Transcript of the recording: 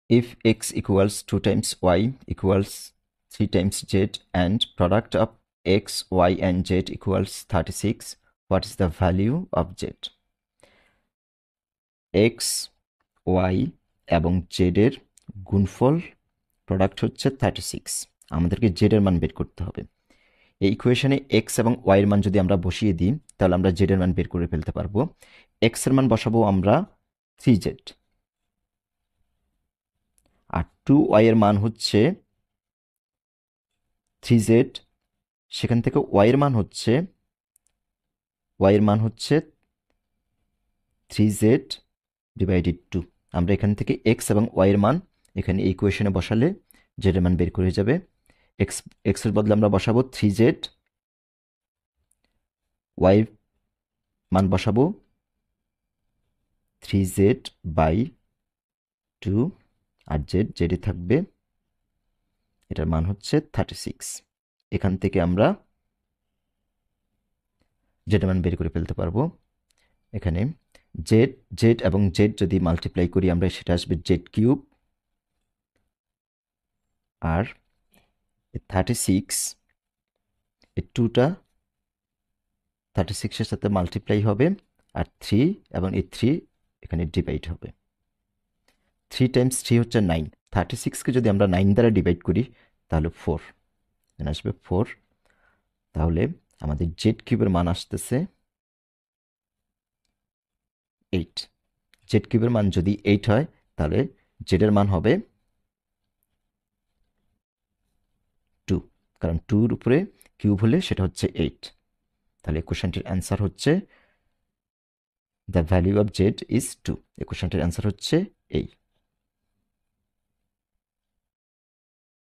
if x equals 2 times y equals 3 times z and product of x, y and z equals 36, what is the value of z? x, y এবং z এর গুণফল product হচ্ছে 36। আমাদেরকে z এর মান বের করতে হবে। এই ইকুয়েশনে x এবং y এর মান যদি আমরা বসিয়ে দিই তাহলে আমরা z এর মান বের করে ফেলতে পারবো। x এর মান বসাবো আমরা 3z, আর 2y এর মান হচ্ছে 3z, সেখান থেকে y এর মান হচ্ছে 3z ডিভাইডেড 2। আমরা এখান থেকে x এবং y এর মান এখানে এই ইকুয়েশনে বসালে z এর মান বের করে যাবে। x এর বদলে আমরা বসাবো 3z, y এর মান বসাবো 3z বাই 2, আর z এ থাকবে, এটার মান হচ্ছে 36। এখান থেকে আমরা z এর মান বের করে ফেলতে পারবো। এখানে z এবং z যদি মাল্টিপ্লাই করি আমরা সেটা আসবে z কিউব, আর 36 এই 2টা 36 এর সাথে মাল্টিপ্লাই হবে, আর 3 এবং এই 3 এখানে ডিভাইড হবে। 3 টাইমস 3 হচ্ছে 9। 36কে যদি আমরা 9 দ্বারা ডিভাইড করি তাহলে 4 এখানে আসবে 4। তাহলে আমাদের z কিউবের মান আসতেছে 8। z কিউবের মান যদি 8 হয় তাহলে z এর মান হবে 2, কারণ 2 এর উপরে কিউব হলে সেটা হচ্ছে 8। তাহলে কোশ্চেনটির অ্যান্সার হচ্ছে the value of z is 2। এই কোশ্চেনটির অ্যান্সার হচ্ছে এই।